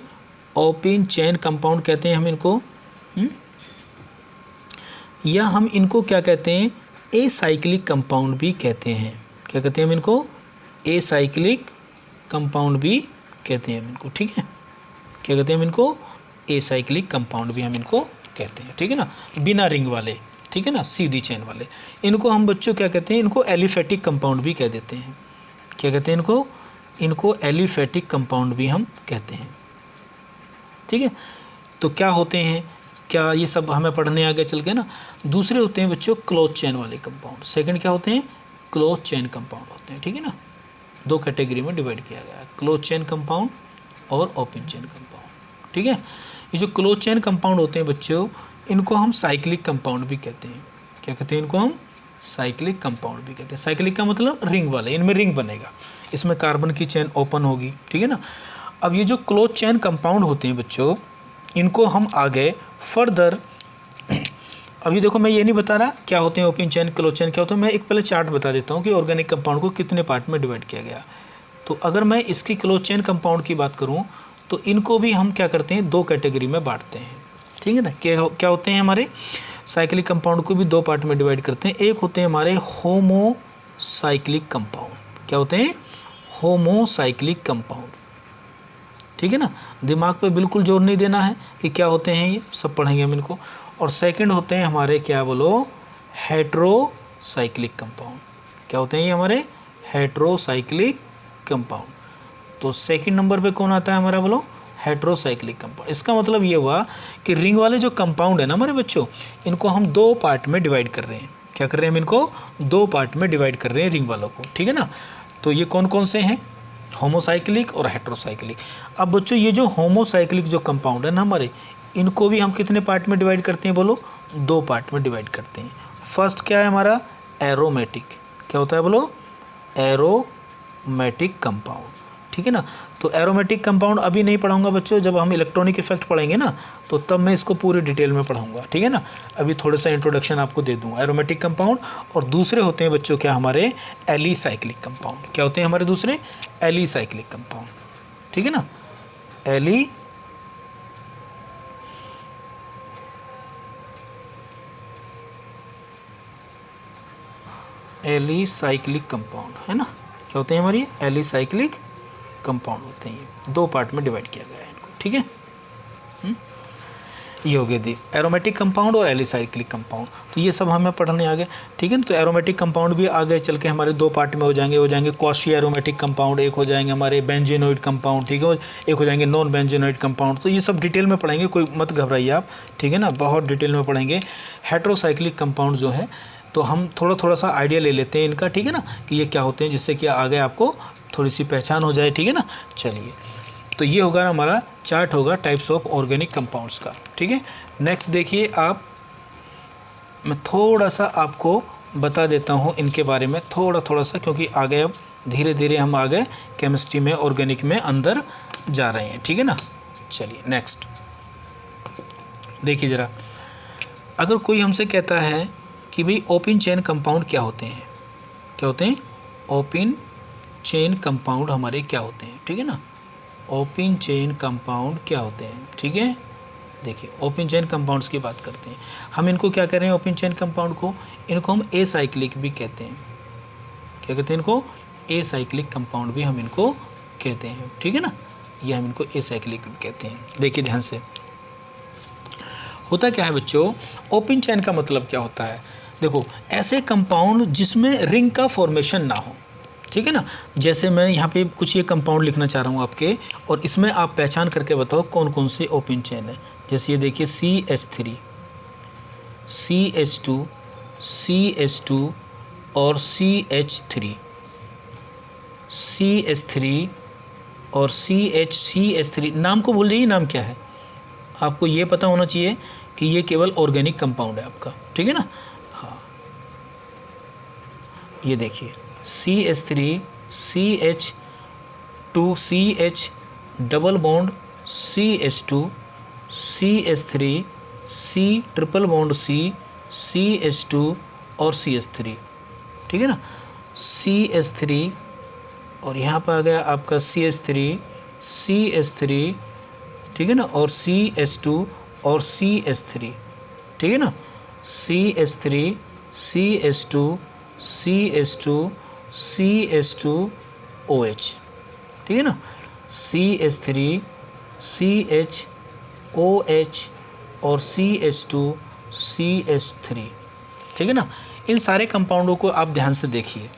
ओपन चेन कंपाउंड कहते हैं हम इनको, या हम इनको क्या कहते हैं, एसाइक्लिक कंपाउंड भी कहते हैं। क्या कहते हैं हम इनको, एसाइक्लिक कंपाउंड भी कहते हैं हम इनको, ठीक है। क्या कहते हैं हम इनको, एसाइक्लिक कंपाउंड भी हम इनको कहते हैं, ठीक है ना। बिना रिंग वाले, ठीक है ना, सीधी चेन वाले। इनको हम बच्चों क्या कहते हैं, इनको एलिफेटिक कंपाउंड भी कह देते हैं। क्या कहते हैं इनको, इनको एलिफेटिक कंपाउंड भी हम कहते हैं, ठीक है। तो क्या होते हैं, क्या ये सब हमें पढ़ने आगे चल के ना। दूसरे होते हैं बच्चों क्लोज चेन वाले कंपाउंड। सेकंड क्या होते हैं, क्लोज चेन कंपाउंड होते हैं, ठीक है ना। 2 कैटेगरी में डिवाइड किया गया है, क्लोज चेन कंपाउंड और ओपन चेन कंपाउंड, ठीक है। ये जो क्लोज चेन कंपाउंड होते हैं बच्चों, इनको हम साइक्लिक कंपाउंड भी कहते हैं। क्या कहते हैं इनको हम, साइक्लिक कंपाउंड भी कहते हैं। साइक्लिक का मतलब रिंग वाले, इनमें रिंग बनेगा, इसमें कार्बन की चेन ओपन होगी, ठीक है ना। अब ये जो क्लोज चेन कंपाउंड होते हैं बच्चों, इनको हम आगे फर्दर, अभी देखो मैं ये नहीं बता रहा क्या होते हैं ओपन चेन क्लोज चेन क्या होता है, मैं एक पहले चार्ट बता देता हूँ कि ऑर्गेनिक कंपाउंड को कितने पार्ट में डिवाइड किया गया। तो अगर मैं इसकी क्लोज चेन कंपाउंड की बात करूँ तो इनको भी हम क्या करते हैं, 2 कैटेगरी में बांटते हैं, ठीक है ना। क्या होते हैं हमारे साइक्लिक कंपाउंड को भी 2 पार्ट में डिवाइड करते हैं। एक होते हैं हमारे होमोसाइक्लिक कंपाउंड। क्या होते हैं, होमोसाइक्लिक कंपाउंड, ठीक है ना। दिमाग पे बिल्कुल जोर नहीं देना है कि क्या होते हैं, ये सब पढ़ेंगे हम इनको। और सेकंड होते हैं हमारे क्या बोलो, हेट्रोसाइक्लिक कंपाउंड। क्या होते हैं ये हमारे, हेट्रोसाइक्लिक कंपाउंड। तो सेकंड नंबर पे कौन आता है हमारा, बोलो हेट्रोसाइक्लिक कंपाउंड। इसका मतलब ये हुआ कि रिंग वाले जो कंपाउंड है ना हमारे बच्चों, इनको हम 2 पार्ट में डिवाइड कर रहे हैं। क्या कर रहे हैं हम, इनको 2 पार्ट में डिवाइड कर रहे हैं रिंग वालों को, ठीक है ना। तो ये कौन कौन से हैं, होमोसाइक्लिक और हेट्रोसाइक्लिक। अब बच्चों ये जो होमोसाइक्लिक जो कंपाउंड है ना हमारे, इनको भी हम कितने पार्ट में डिवाइड करते हैं, बोलो 2 पार्ट में डिवाइड करते हैं। फर्स्ट क्या है हमारा, एरोमेटिक। क्या होता है बोलो, एरोमेटिक कंपाउंड, ठीक है ना। तो एरोमेटिक कंपाउंड अभी नहीं पढ़ाऊंगा बच्चों, जब हम इलेक्ट्रॉनिक इफेक्ट पढ़ेंगे ना तो तब मैं इसको पूरी डिटेल में पढ़ाऊंगा, ठीक है ना। अभी थोड़ा सा इंट्रोडक्शन आपको दे दूंगा एरोमेटिक कंपाउंड। और दूसरे होते हैं बच्चों क्या हमारे एलिसाइक्लिक कंपाउंड। क्या होते हैं हमारे दूसरे एलिसाइक्लिक कंपाउंड, ठीक है ना। एलिसाइक्लिक कंपाउंड है ना। क्या होते हैं हमारी एलिसाइक्लिक कंपाउंड होते हैं। ये 2 पार्ट में डिवाइड किया गया है इनको, ठीक है। ये हो गए दी एरोमेटिक कंपाउंड और एलिसाइक्लिक कंपाउंड। तो ये सब हमें पढ़ने आ गए, ठीक है ना। तो एरोमेटिक कंपाउंड भी आगे चल के हमारे 2 पार्ट में हो जाएंगे कॉशी एरोमेटिक कंपाउंड, एक हो जाएंगे हमारे बेंजीनोइड कंपाउंड, ठीक है, एक हो जाएंगे नॉन बेंजीनोइड कंपाउंड। तो ये सब डिटेल में पढ़ेंगे, कोई मत घबराइए आप, ठीक है ना, बहुत डिटेल में पढ़ेंगे। हेट्रोसाइक्लिक कंपाउंड जो है तो हम थोड़ा सा आइडिया ले लेते हैं इनका, ठीक है ना, कि ये क्या होते हैं, जिससे कि आगे आपको थोड़ी सी पहचान हो जाए, ठीक है ना। चलिए, तो ये होगा हमारा चार्ट होगा टाइप्स ऑफ ऑर्गेनिक कंपाउंड्स का, ठीक है। नेक्स्ट देखिए आप, मैं थोड़ा सा आपको बता देता हूँ इनके बारे में थोड़ा सा, क्योंकि आगे अब धीरे धीरे हम आगे केमिस्ट्री में ऑर्गेनिक में अंदर जा रहे हैं, ठीक है ना। चलिए नेक्स्ट देखिए ज़रा, अगर कोई हमसे कहता है कि भाई ओपन चेन कंपाउंड क्या होते हैं, क्या होते हैं ओपन चेन कंपाउंड हमारे क्या होते हैं, ठीक है ना। ओपन चेन कंपाउंड क्या होते हैं, ठीक है। देखिए ओपन चेन कंपाउंड्स की बात करते हैं हम, इनको क्या कह रहे हैं ओपन चेन कंपाउंड को, इनको हम एसाइक्लिक भी कहते हैं। क्या कहते हैं इनको, एसाइक्लिक कंपाउंड भी हम इनको कहते हैं, ठीक है ना। ये हम इनको एसाइक्लिक भी कहते हैं। देखिए ध्यान से, होता क्या है बच्चों, ओपन चेन का मतलब क्या होता है, देखो ऐसे कंपाउंड जिसमें रिंग का फॉर्मेशन ना हो, ठीक है ना। जैसे मैं यहाँ पे कुछ ये कंपाउंड लिखना चाह रहा हूँ आपके, और इसमें आप पहचान करके बताओ कौन कौन से ओपन चेन है। जैसे ये देखिए CH3, CH2, CH2 और CH3, CH3 और CH3। नाम को भूल जाइए, नाम क्या है आपको ये पता होना चाहिए कि ये केवल ऑर्गेनिक कंपाउंड है आपका, ठीक है ना। हाँ ये देखिए CH3, CH2, CH double bond CH2, CH3, C triple bond C, CH2 और CH3, ठीक है ना। CH3 और यहाँ पर आ गया आपका CH3, CH3, ठीक है ना, और CH2 और CH3, ठीक है ना। CH3, CH2, CH2, CH2, OH, ठीक है ना। CH3, CH, OH और CH2, CH3, ठीक है ना। इन सारे कंपाउंडों को आप ध्यान से देखिए,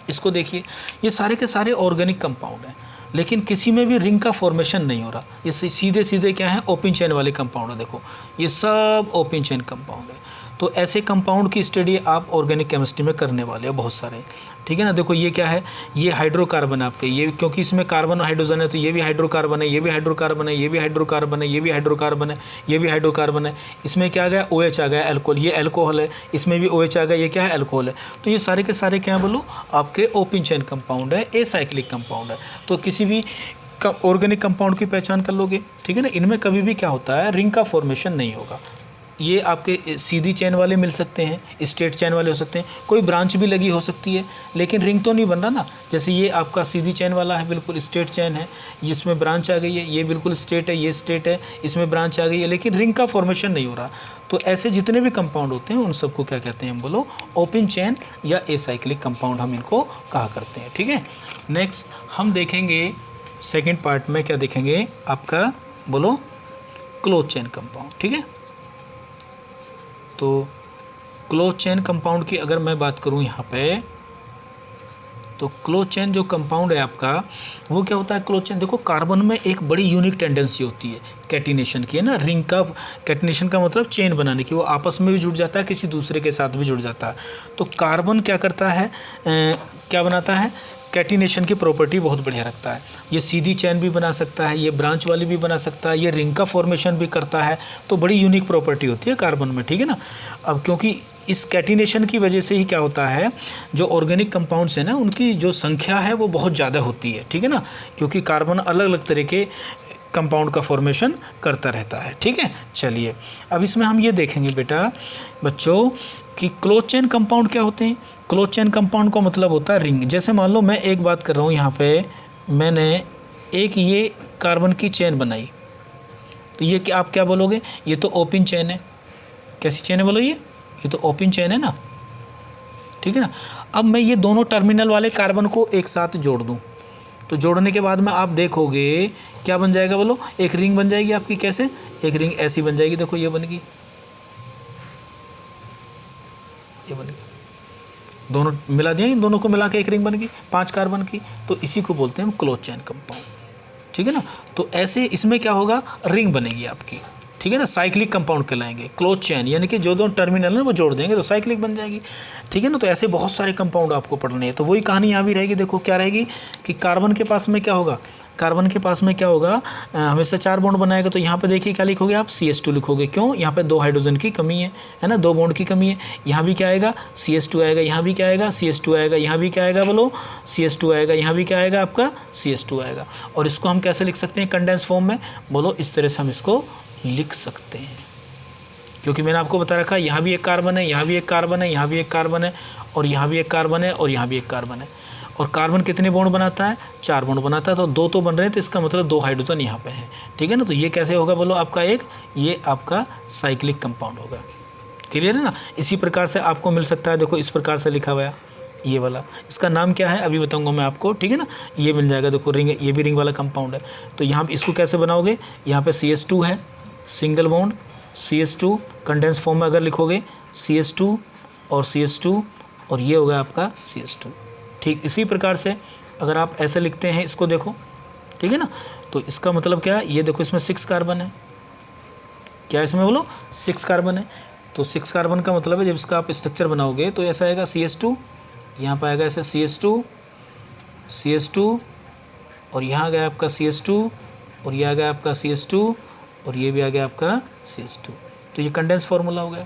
इसको देखिए, ये सारे के सारे ऑर्गेनिक कंपाउंड हैं, लेकिन किसी में भी रिंग का फॉर्मेशन नहीं हो रहा। ये सीधे सीधे क्या है, ओपन चेन वाले कंपाउंड है। देखो ये सब ओपन चेन कंपाउंड है। तो ऐसे कंपाउंड की स्टडी आप ऑर्गेनिक केमिस्ट्री में करने वाले हैं बहुत सारे, ठीक है ना। देखो ये क्या है, ये हाइड्रोकार्बन आपके, ये क्योंकि इसमें कार्बन और हाइड्रोजन है तो ये भी हाइड्रोकार्बन है, ये भी हाइड्रोकार्बन है, ये भी हाइड्रोकार्बन है, ये भी हाइड्रोकार्बन है, ये भी हाइड्रोकार्बन है। इसमें क्या आ गया, OH आ गया, अल्कोहल, ये अल्कोहल है, इसमें भी OH आ गया, ये क्या है, अल्कोहल है। तो ये सारे के सारे क्या बोलो आपके ओपन चेन कंपाउंड है, एसाइक्लिक कंपाउंड है। तो किसी भी ऑर्गेनिक कंपाउंड की पहचान कर लोगे, ठीक है ना। इनमें कभी भी क्या होता है, रिंग का फॉर्मेशन नहीं होगा। ये आपके सीधी चेन वाले मिल सकते हैं, स्ट्रेट चेन वाले हो सकते हैं, कोई ब्रांच भी लगी हो सकती है, लेकिन रिंग तो नहीं बन रहा ना। जैसे ये आपका सीधी चेन वाला है, बिल्कुल स्ट्रेट चेन है, जिसमें ब्रांच आ गई है, ये बिल्कुल स्ट्रेट है, ये स्ट्रेट है, इसमें ब्रांच आ गई है, लेकिन रिंग का फॉर्मेशन नहीं हो रहा। तो ऐसे जितने भी कंपाउंड होते हैं उन सबको क्या कहते हैं हम बोलो, ओपन चेन या एसाइक्लिक कंपाउंड हम इनको कहा करते हैं, ठीक है। नेक्स्ट हम देखेंगे सेकेंड पार्ट में, क्या देखेंगे आपका बोलो, क्लोज चेन कंपाउंड, ठीक है। तो क्लोज चेन कंपाउंड की अगर मैं बात करूं यहाँ पे, तो क्लोज चेन जो कंपाउंड है आपका वो क्या होता है, क्लोज चेन देखो कार्बन में एक बड़ी यूनिक टेंडेंसी होती है कैटिनेशन की, है ना। रिंग का कैटिनेशन का मतलब चेन बनाने की, वो आपस में भी जुड़ जाता है, किसी दूसरे के साथ भी जुड़ जाता है। तो कार्बन क्या करता है, क्या बनाता है, कैटिनेशन की प्रॉपर्टी बहुत बढ़िया रखता है। ये सीधी चेन भी बना सकता है, ये ब्रांच वाली भी बना सकता है, ये रिंग का फॉर्मेशन भी करता है। तो बड़ी यूनिक प्रॉपर्टी होती है कार्बन में, ठीक है ना। अब क्योंकि इस कैटिनेशन की वजह से ही क्या होता है, जो ऑर्गेनिक कंपाउंड्स हैं ना उनकी जो संख्या है वो बहुत ज़्यादा होती है, ठीक है ना, क्योंकि कार्बन अलग अलग तरह के कंपाउंड का फॉर्मेशन करता रहता है, ठीक है। चलिए अब इसमें हम ये देखेंगे बेटा बच्चों कि क्लोज चेन कंपाउंड क्या होते हैं। क्लोज चेन कंपाउंड का मतलब होता है रिंग। जैसे मान लो मैं एक बात कर रहा हूँ, यहाँ पे मैंने एक ये कार्बन की चेन बनाई, तो ये क्या आप क्या बोलोगे, ये तो ओपन चेन है। कैसी चेन है बोलो, ये तो ओपन चेन है ना, ठीक है ना। अब मैं ये दोनों टर्मिनल वाले कार्बन को एक साथ जोड़ दूँ, तो जोड़ने के बाद में आप देखोगे क्या बन जाएगा बोलो, एक रिंग बन जाएगी आपकी। कैसे, एक रिंग ऐसी बन जाएगी, देखो ये बन गई, ये बन गई, दोनों मिला दिया, इन दोनों को मिला के एक रिंग बन गई 5 कार्बन की। तो इसी को बोलते हैं हम क्लोज चेन कंपाउंड, ठीक है ना। तो ऐसे इसमें क्या होगा, रिंग बनेगी आपकी, ठीक है ना। साइक्लिक कंपाउंड कहलाएंगे क्लोज चेन, यानी कि जो दो टर्मिनल है वो जोड़ देंगे तो साइक्लिक बन जाएगी, ठीक है ना। तो ऐसे बहुत सारे कंपाउंड आपको पढ़ने हैं। तो वही कहानी यहाँ भी रहेगी। देखो क्या रहेगी कि कार्बन के पास में क्या होगा, कार्बन के पास में क्या होगा, हमेशा 4 बॉन्ड बनाएगा। तो यहाँ पे देखिए क्या लिखोगे आप, CH2 लिखोगे। क्यों, यहाँ पे 2 हाइड्रोजन की कमी है ना, 2 बॉन्ड की कमी है। यहाँ भी क्या आएगा, CH2 आएगा, यहाँ भी क्या आएगा, CH2 आएगा, यहाँ भी क्या आएगा बोलो, CH2 आएगा, यहाँ भी क्या आएगा आपका, CH2 आएगा। और इसको हम कैसे लिख सकते हैं कंडेंस फॉर्म में, बोलो इस तरह से हम इसको लिख सकते हैं। क्योंकि मैंने आपको बता रखा, यहाँ भी एक कार्बन है, यहाँ भी एक कार्बन है, यहाँ भी एक कार्बन है, और यहाँ भी एक कार्बन है, और यहाँ भी एक कार्बन है। और कार्बन कितने बॉन्ड बनाता है, 4 बॉन्ड बनाता है। तो 2 तो बन रहे हैं, तो इसका मतलब 2 हाइड्रोजन यहाँ पे है, ठीक है ना। तो ये कैसे होगा बोलो आपका एक, ये आपका साइक्लिक कंपाउंड होगा। क्लियर है ना। इसी प्रकार से आपको मिल सकता है, देखो इस प्रकार से लिखा हुआ है ये वाला, इसका नाम क्या है अभी बताऊंगा मैं आपको, ठीक है ना। ये मिल जाएगा, देखो रिंग, ये भी रिंग वाला कंपाउंड है। तो यहाँ पे इसको कैसे बनाओगे, यहाँ पे CH2 है, single bond CH2, condense form में अगर लिखोगे CH2 और CH2, और ये होगा आपका CH2। ठीक इसी प्रकार से अगर आप ऐसे लिखते हैं इसको, देखो ठीक है ना। तो इसका मतलब क्या है, ये देखो इसमें 6 कार्बन है, क्या इसमें बोलो 6 कार्बन है। तो 6 कार्बन का मतलब है जब इसका आप स्ट्रक्चर बनाओगे तो ऐसा आएगा CH2, यहाँ पर आएगा ऐसे CH2 और यहाँ आ गया आपका CH2, और ये आ गया आपका CH2, और ये भी आ गया आपका CH2। तो ये कंडेंस फार्मूला हो गया,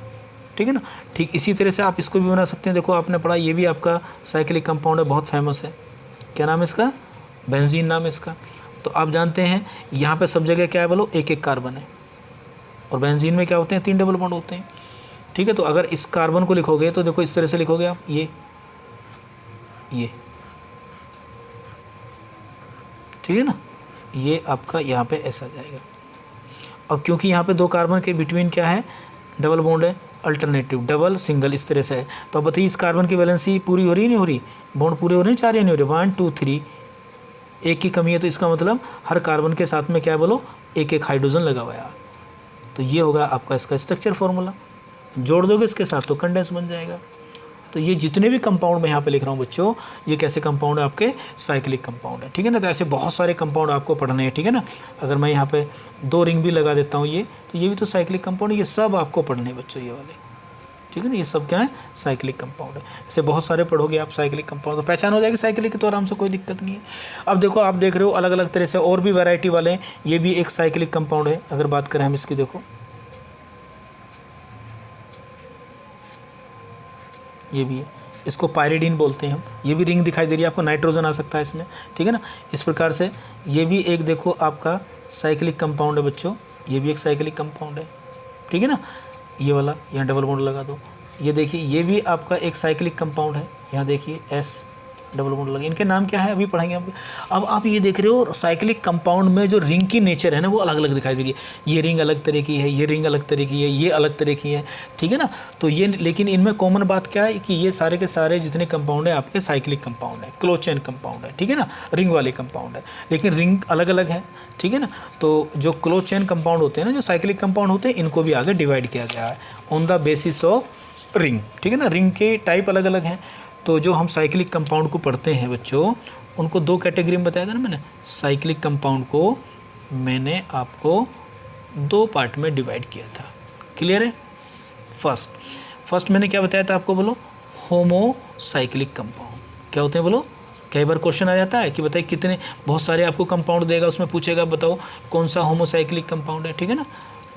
ठीक है ना। ठीक इसी तरह से आप इसको भी बना सकते हैं। देखो आपने पढ़ा, ये भी आपका साइक्लिक कंपाउंड है, बहुत फेमस है। क्या नाम है इसका, बेंजीन नाम है इसका। तो आप जानते हैं यहाँ पे सब जगह क्या है बोलो, एक एक कार्बन है, और बेंजीन में क्या होते हैं, 3 डबल बॉन्ड होते हैं, ठीक है। तो अगर इस कार्बन को लिखोगे तो देखो इस तरह से लिखोगे आप, ये ठीक है ना, ये आपका यहाँ पे ऐसा जाएगा। अब क्योंकि यहाँ पे 2 कार्बन के बिटवीन क्या है, डबल बॉन्ड है, अल्टरनेटिव डबल सिंगल इस तरह से है। तो अब बताइए इस कार्बन की वैलेंसी पूरी हो रही नहीं हो रही, बॉन्ड पूरे हो रहे हैं, 4 या नहीं हो रहे, 1 2 3, एक की कमी है। तो इसका मतलब हर कार्बन के साथ में क्या है बोलो, एक एक हाइड्रोजन लगा हुआ है। तो ये होगा आपका इसका स्ट्रक्चर फॉर्मूला, जोड़ दोगे इसके साथ तो कंडेंस बन जाएगा। तो ये जितने भी कंपाउंड मैं यहाँ पे लिख रहा हूँ बच्चों, ये कैसे कंपाउंड है, आपके साइक्लिक कंपाउंड है, ठीक है ना। तो ऐसे बहुत सारे कंपाउंड आपको पढ़ने हैं, ठीक है ना। अगर मैं यहाँ पे 2 रिंग भी लगा देता हूँ, ये तो ये भी तो साइक्लिक कंपाउंड है, ये सब आपको पढ़ने हैं बच्चों, ये वाले, ठीक है ना। ये सब क्या है, साइक्लिक कंपाउंड है। ऐसे बहुत सारे पढ़ोगे आप साइक्लिक कंपाउंड, तो पहचान हो जाएगी साइक्लिक की, तो आराम से कोई दिक्कत नहीं है। अब देखो आप देख रहे हो अलग अलग तरह से और भी वैरायटी वाले हैं, ये भी एक साइक्लिक कंपाउंड है। अगर बात करें हम इसकी, देखो ये भी है, इसको पायरिडीन बोलते हैं हम। ये भी रिंग दिखाई दे रही है आपको, नाइट्रोजन आ सकता है इसमें, ठीक है ना। इस प्रकार से ये भी एक देखो आपका साइक्लिक कंपाउंड है बच्चों, ये भी एक साइक्लिक कंपाउंड है, ठीक है ना। ये वाला यहाँ डबल बॉन्ड लगा दो, ये देखिए ये भी आपका एक साइक्लिक कंपाउंड है, यहाँ देखिए S डबल बॉन्ड लगे। इनके नाम क्या है अभी पढ़ेंगे हम। अब आप ये देख रहे हो साइक्लिक कंपाउंड में जो रिंग की नेचर है ना वो अलग अलग दिखाई दे रही है। ये रिंग अलग तरह की है, ये रिंग अलग तरह की है, ये अलग तरह की है, ठीक है ना। तो ये लेकिन इनमें कॉमन बात क्या है कि ये सारे के सारे जितने कंपाउंड है आपके साइक्लिक कंपाउंड है, क्लोज चेन कंपाउंड है, ठीक है ना, रिंग वाले कंपाउंड है, लेकिन रिंग अलग अलग है, ठीक है ना। तो जो क्लोज चेन कंपाउंड होते हैं ना, जो साइक्लिक कंपाउंड होते हैं, इनको भी आगे डिवाइड किया गया है on the basis of ring, ठीक है ना। रिंग के टाइप अलग अलग हैं। तो जो हम साइक्लिक कंपाउंड को पढ़ते हैं बच्चों, उनको 2 कैटेगरी में बताया था ना मैंने। साइक्लिक कंपाउंड को मैंने आपको 2 पार्ट में डिवाइड किया था, क्लियर है। फर्स्ट मैंने क्या बताया था आपको बोलो, होमोसाइक्लिक कंपाउंड क्या होते हैं बोलो। कई बार क्वेश्चन आ जाता है कि बताइए कितने, बहुत सारे आपको कंपाउंड देगा, उसमें पूछेगा बताओ कौन सा होमोसाइक्लिक कंपाउंड है, ठीक है ना।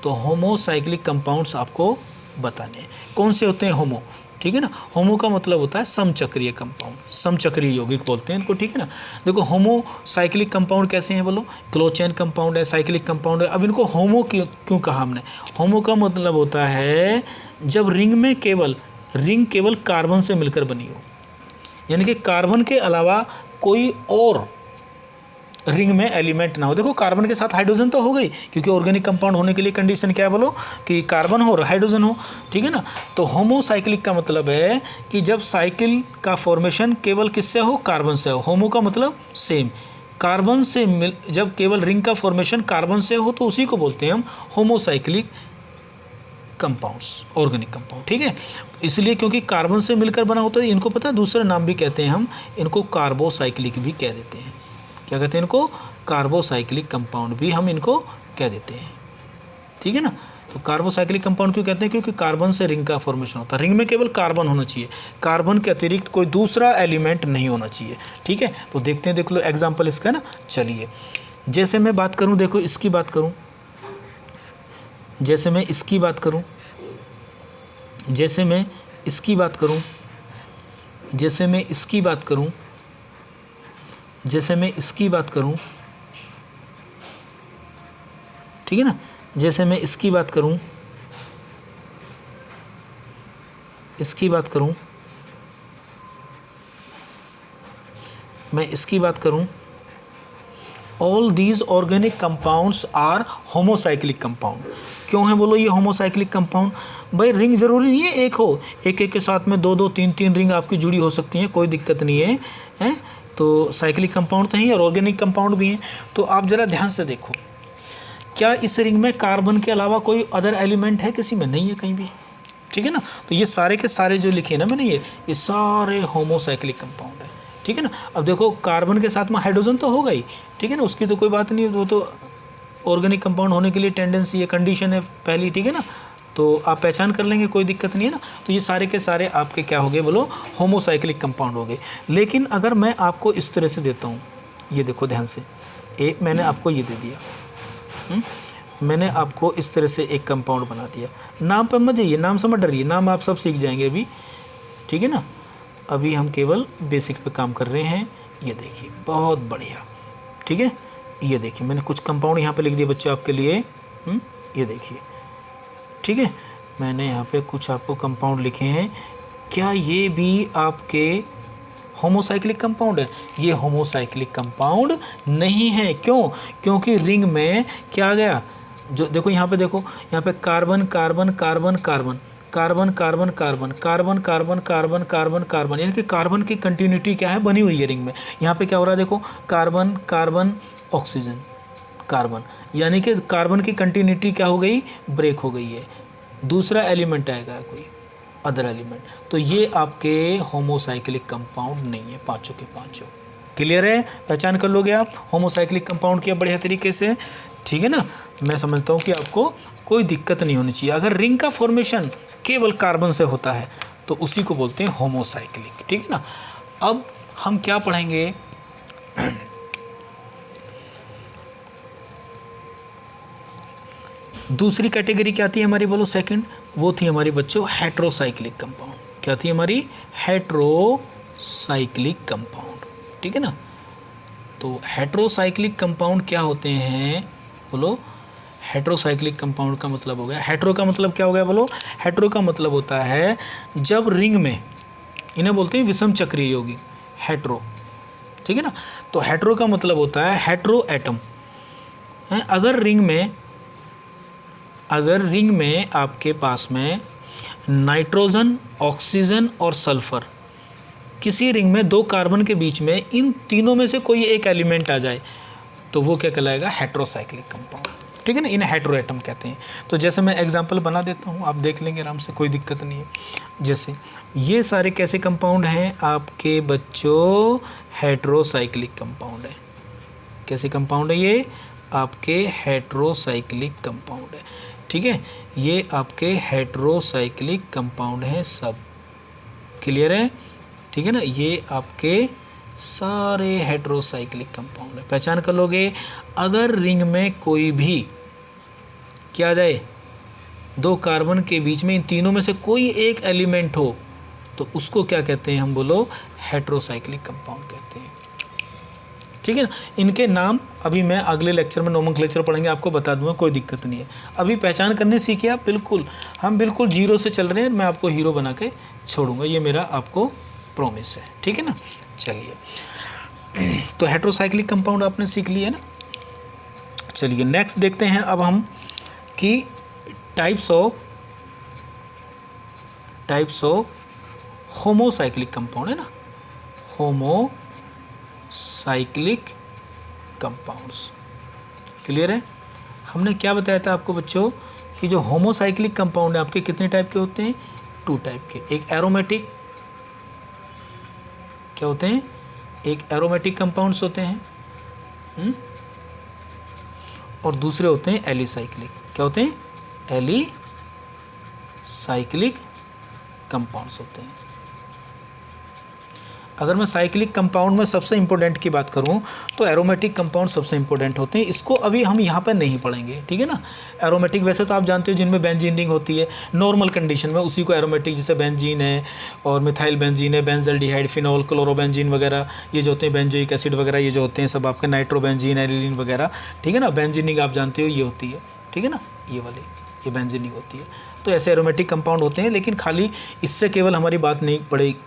तो होमोसाइक्लिक कंपाउंड्स आपको बताने हैं। कौन से होते हैं? होमो, ठीक है ना। होमो का मतलब होता है समचक्रीय कंपाउंड, समचक्रीय यौगिक बोलते हैं इनको, ठीक है ना। देखो होमो साइक्लिक कंपाउंड कैसे हैं बोलो? क्लोज चेन कंपाउंड है, साइक्लिक कंपाउंड है। अब इनको होमो क्यों कहा हमने? होमो का मतलब होता है जब रिंग केवल कार्बन से मिलकर बनी हो, यानी कि कार्बन के अलावा कोई और रिंग में एलिमेंट ना हो। देखो कार्बन के साथ हाइड्रोजन तो हो गई, क्योंकि ऑर्गेनिक कंपाउंड होने के लिए कंडीशन क्या है बोलो? कि कार्बन हो और हाइड्रोजन हो, ठीक है ना। तो होमोसाइक्लिक का मतलब है कि जब साइकिल का फॉर्मेशन केवल किससे हो? कार्बन से हो। होमो का मतलब सेम, कार्बन से जब केवल रिंग का फॉर्मेशन कार्बन से हो तो उसी को बोलते हैं हम होमोसाइक्लिक कंपाउंड्स, ऑर्गेनिक कंपाउंड, ठीक है। इसलिए क्योंकि कार्बन से मिलकर बना होता है, इनको पता है दूसरा नाम भी कहते हैं हम, इनको कार्बोसाइक्लिक भी कह देते हैं। क्या कहते हैं इनको? कार्बोसाइक्लिक कंपाउंड भी हम इनको कह देते हैं, ठीक है ना। तो कार्बोसाइक्लिक कंपाउंड क्यों कहते हैं? क्योंकि कार्बन से रिंग का फॉर्मेशन होता है। रिंग में केवल कार्बन होना चाहिए, कार्बन के अतिरिक्त कोई दूसरा एलिमेंट नहीं होना चाहिए, ठीक है। तो देखते हैं, देख लो एग्जाम्पल इसका ना। चलिए, जैसे मैं बात करूँ, देखो इसकी बात करूँ, जैसे मैं इसकी बात करूँ, जैसे मैं इसकी बात करूँ, जैसे मैं इसकी बात करूँ, जैसे मैं इसकी बात करूँ, ठीक है ना। जैसे मैं इसकी बात करूँ, इसकी बात करूँ, मैं इसकी बात करूँ, all these organic compounds are homocyclic compound. क्यों है बोलो ये होमोसाइक्लिक कंपाउंड? भाई रिंग जरूरी नहीं है एक हो, एक के साथ में दो तीन रिंग आपकी जुड़ी हो सकती हैं, कोई दिक्कत नहीं है, हैं। तो साइक्लिक कंपाउंड तो हैं और ऑर्गेनिक कंपाउंड भी हैं। तो आप ज़रा ध्यान से देखो, क्या इस रिंग में कार्बन के अलावा कोई अदर एलिमेंट है? किसी में नहीं है कहीं भी, ठीक है ना। तो ये सारे के सारे जो लिखे हैं ना मैंने, ये सारे होमोसाइक्लिक कंपाउंड है, ठीक है ना। अब देखो कार्बन के साथ में हाइड्रोजन तो होगा ही, ठीक है ना, उसकी तो कोई बात नहीं, वो तो ऑर्गेनिक कंपाउंड होने के लिए टेंडेंसी है, कंडीशन है पहली, ठीक है ना। तो आप पहचान कर लेंगे, कोई दिक्कत नहीं है ना। तो ये सारे के सारे आपके क्या हो गए बोलो? होमोसाइक्लिक कंपाउंड हो गए। लेकिन अगर मैं आपको इस तरह से देता हूँ, ये देखो ध्यान से, एक मैंने आपको ये दे दिया, मैंने आपको इस तरह से एक कंपाउंड बना दिया। नाम पर मत जाइए, नाम से मत डरिए, नाम आप सब सीख जाएंगे अभी, ठीक है ना। अभी हम केवल बेसिक पे काम कर रहे हैं। ये देखिए बहुत बढ़िया, ठीक है। ये देखिए मैंने कुछ कंपाउंड यहाँ पे लिख दिए बच्चों आपके लिए, ये देखिए, ठीक है। मैंने यहाँ पे कुछ आपको कंपाउंड लिखे हैं। क्या ये भी आपके होमोसाइक्लिक कंपाउंड है? ये होमोसाइक्लिक कंपाउंड नहीं है। क्यों? क्योंकि रिंग में क्या आ गया, जो देखो यहाँ पे, देखो यहाँ पे carbon carbon carbon carbon carbon carbon carbon carbon carbon carbon carbon carbon, यानी कि कार्बन की कंटिन्यूटी क्या है, बनी हुई है रिंग में। यहाँ पे क्या हो रहा है देखो, कार्बन कार्बन ऑक्सीजन कार्बन, यानी कि कार्बन की कंटिन्यूटी क्या हो गई, ब्रेक हो गई है, दूसरा एलिमेंट आएगा कोई अदर एलिमेंट। तो ये आपके होमोसाइक्लिक कंपाउंड नहीं है, पांचों के पांचों। क्लियर है? पहचान कर लोगे आप होमोसाइक्लिक कंपाउंड की बढ़िया तरीके से, ठीक है ना। मैं समझता हूँ कि आपको कोई दिक्कत नहीं होनी चाहिए। अगर रिंग का फॉर्मेशन केवल कार्बन से होता है तो उसी को बोलते हैं होमोसाइक्लिक, ठीक है ना। अब हम क्या पढ़ेंगे, दूसरी कैटेगरी क्या थी हमारी बोलो? सेकंड, वो थी हमारी बच्चों हेट्रोसाइक्लिक कंपाउंड। क्या थी हमारी? हेट्रोसाइक्लिक कंपाउंड, ठीक है ना। तो हेट्रोसाइक्लिक कंपाउंड क्या होते हैं बोलो? हेट्रोसाइक्लिक कंपाउंड का मतलब हो गया, हेट्रो का मतलब क्या हो गया बोलो? हेट्रो का मतलब होता है जब रिंग में, इन्हें बोलते हैं विषम चक्रीय यौगिक, हेट्रो, ठीक है ना। तो हेट्रो का मतलब होता है हेट्रो एटम है। अगर रिंग में आपके पास में नाइट्रोजन, ऑक्सीजन और सल्फर, किसी रिंग में दो कार्बन के बीच में इन तीनों में से कोई एक एलिमेंट आ जाए तो वो क्या कहलाएगा? हेट्रोसाइक्लिक कंपाउंड, ठीक है ना। इन्हें हेट्रो एटम कहते हैं। तो जैसे मैं एग्जांपल बना देता हूँ, आप देख लेंगे आराम से, कोई दिक्कत नहीं है। जैसे ये सारे कैसे कंपाउंड हैं आपके बच्चों? हेट्रोसाइक्लिक कंपाउंड है। कैसे कंपाउंड है ये? आपके हेट्रोसाइक्लिक कंपाउंड है, ठीक है। ये आपके हेट्रोसाइक्लिक कंपाउंड हैं सब। क्लियर है? ठीक है ना। ये आपके सारे हेट्रोसाइक्लिक कंपाउंड है, पहचान कर लोगे। अगर रिंग में कोई भी क्या आ जाए, दो कार्बन के बीच में इन तीनों में से कोई एक एलिमेंट हो तो उसको क्या कहते हैं हम, बोलो हेट्रोसाइक्लिक कंपाउंड कहते हैं। ठीक है ना। इनके नाम अभी मैं अगले लेक्चर में नोमेनक्लेचर पढ़ेंगे, आपको बता दूंगा, कोई दिक्कत नहीं है। अभी पहचान करने सीखिए आप, बिल्कुल हम बिल्कुल जीरो से चल रहे हैं, मैं आपको हीरो बना के छोड़ूंगा, ये मेरा आपको प्रॉमिस है। ठीक है ना। चलिए, तो हेट्रोसाइक्लिक कंपाउंड आपने सीख लिया ना। चलिए नेक्स्ट देखते हैं अब हम कि टाइप्स ऑफ होमोसाइक्लिक कंपाउंड है ना, होमोसाइक्लिक कंपाउंड्स। क्लियर है। हमने क्या बताया था आपको बच्चों कि जो होमोसाइक्लिक कंपाउंड है आपके कितने टाइप के होते हैं, 2 टाइप के। एक एरोमेटिक, क्या होते हैं, एक एरोमेटिक कंपाउंड्स होते हैं और दूसरे होते हैं एलिसाइक्लिक। क्या होते हैं, एलिसाइक्लिक कंपाउंड्स होते हैं। अगर मैं साइक्लिक कंपाउंड में सबसे इंपॉर्टेंट की बात करूं तो एरोमेटिक कंपाउंड सबसे इंपॉर्टेंट होते हैं। इसको अभी हम यहाँ पर नहीं पढ़ेंगे, ठीक है ना। एरोमेटिक वैसे तो आप जानते हो जिनमें बेंजीन रिंग होती है नॉर्मल कंडीशन में, उसी को एरोमेटिक, जैसे बेंजीन है और मिथाइल बेंजीन है, बेंजल्डिहाइड, फिनॉल, क्लोरोबेंजीन वगैरह, ये जो होते हैं बेंजोइक एसिड वगैरह, ये जो होते हैं सब आपके नाइट्रोबेंजीन, एलिलीन वगैरह। ठीक है ना। बेंजीन रिंग आप जानते हो ये होती है, ठीक है ना, ये वाली, ये बेंजीन रिंग होती है। तो ऐसे एरोमेटिक कंपाउंड होते हैं, लेकिन खाली इससे केवल हमारी बात नहीं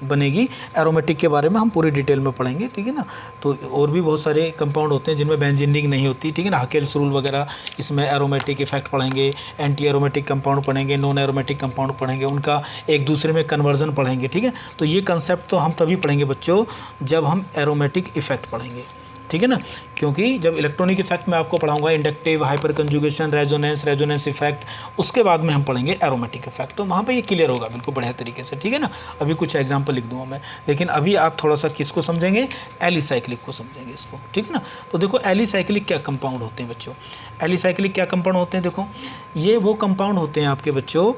बनेगी, एरोमेटिक के बारे में हम पूरी डिटेल में पढ़ेंगे। ठीक है ना। तो और भी बहुत सारे कंपाउंड होते हैं जिनमें बेंजीन रिंग नहीं होती, ठीक है ना। हाकेल्स रूल वगैरह, इसमें एरोमेटिक इफेक्ट पढ़ेंगे, एंटी एरोमेटिक कंपाउंड पढ़ेंगे, नॉन एरोमेटिक कंपाउंड पढ़ेंगे, उनका एक दूसरे में कन्वर्जन पढ़ेंगे। ठीक है। तो ये कंसेप्ट तो हम तभी पढ़ेंगे बच्चों जब हम एरोमेटिक इफेक्ट पढ़ेंगे, ठीक है ना। क्योंकि जब इलेक्ट्रॉनिक इफेक्ट मैं आपको पढ़ाऊंगा, inductive, hyper conjugation, resonance effect, उसके बाद में हम पढ़ेंगे एरोमेटिक इफेक्ट, तो वहाँ पे ये क्लियर होगा बिल्कुल बढ़िया तरीके से। ठीक है ना। अभी कुछ एग्जांपल लिख दूंगा मैं, लेकिन अभी आप थोड़ा सा किसको समझेंगे, एलिसाइक्लिक को समझेंगे इसको। ठीक है ना। तो देखो एलिसाइक्लिक क्या कंपाउंड होते हैं बच्चों, एलिसाइक्लिक क्या कंपाउंड होते हैं, देखो ये वो कंपाउंड होते हैं आपके बच्चों,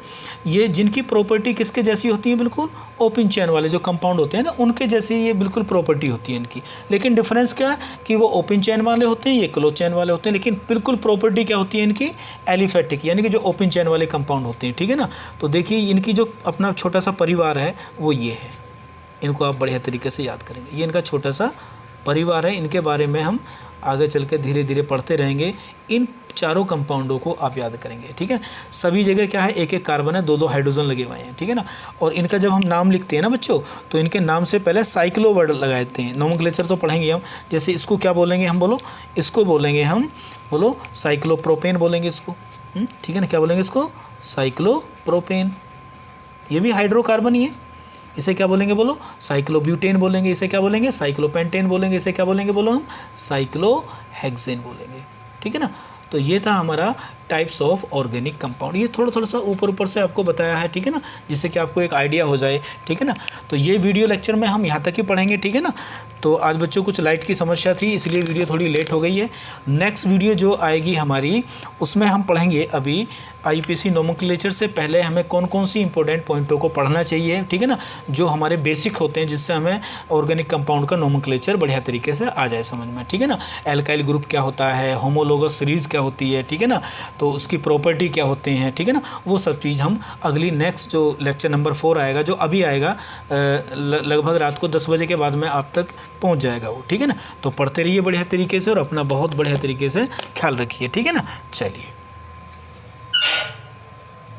ये जिनकी प्रॉपर्टी किसके जैसी होती है, बिल्कुल ओपन चेन वाले जो कंपाउंड होते हैं ना उनके जैसी ये बिल्कुल प्रॉपर्टी होती है इनकी। लेकिन डिफरेंस क्या है कि वो ओपन चेन वाले होते हैं, ये क्लोज चेन वाले होते हैं, लेकिन बिल्कुल प्रॉपर्टी क्या होती है इनकी, एलिफेटिक, यानी कि जो ओपन चेन वाले कंपाउंड होते हैं। ठीक है ना। तो देखिए इनकी जो अपना छोटा सा परिवार है वो ये है, इनको आप बढ़िया तरीके से याद करेंगे, ये इनका छोटा सा परिवार है। इनके बारे में हम आगे चल के धीरे धीरे पढ़ते रहेंगे। इन चारों कंपाउंडों को आप याद करेंगे। ठीक है। सभी जगह क्या है, एक एक कार्बन है, 2-2 हाइड्रोजन लगे हुए हैं। ठीक है ना। और इनका जब हम नाम लिखते हैं ना बच्चों, तो इनके नाम से पहले साइक्लो वर्ड लगाते हैं। नोमेनक्लेचर तो पढ़ेंगे हम, जैसे इसको क्या बोलेंगे हम, बोलो इसको बोलेंगे हम, बोलो साइक्लोप्रोपेन बोलेंगे इसको। ठीक है ना। क्या बोलेंगे इसको, साइक्लोप्रोपेन। ये भी हाइड्रोकार्बन ही है, इसे क्या बोलेंगे, बोलो साइक्लोब्यूटेन बोलेंगे। इसे क्या बोलेंगे, साइक्लोपेंटेन बोलेंगे। इसे क्या बोलेंगे, बोलो हम साइक्लोहेक्सेन बोलेंगे। ठीक है ना। तो ये था हमारा टाइप्स ऑफ ऑर्गेनिक कंपाउंड। ये थोड़ा सा ऊपर से आपको बताया है, ठीक है ना, जिससे कि आपको एक आइडिया हो जाए। ठीक है ना। तो ये वीडियो लेक्चर में हम यहाँ तक ही पढ़ेंगे। ठीक है ना। तो आज बच्चों कुछ लाइट की समस्या थी, इसलिए वीडियो थोड़ी लेट हो गई है। नेक्स्ट वीडियो जो आएगी हमारी, उसमें हम पढ़ेंगे अभी आईपीसी नोमेनक्लेचर से पहले हमें कौन कौन सी इंपॉर्टेंट पॉइंटों को पढ़ना चाहिए। ठीक है ना। जो हमारे बेसिक होते हैं, जिससे हमें ऑर्गेनिक कंपाउंड का नोमेनक्लेचर बढ़िया तरीके से आ जाए समझ में। ठीक है ना। एल्काइल ग्रुप क्या होता है, होमोलोगस सीरीज क्या होती है, ठीक है ना, तो उसकी प्रॉपर्टी क्या होते हैं। ठीक है ना। वो सब चीज़ हम अगली नेक्स्ट जो लेक्चर नंबर 4 आएगा, जो अभी आएगा लगभग रात को 10 बजे के बाद में आप तक पहुंच जाएगा वो। ठीक है ना। तो पढ़ते रहिए बढ़िया तरीके से और अपना बहुत बढ़िया तरीके से ख्याल रखिए। ठीक है ना। चलिए।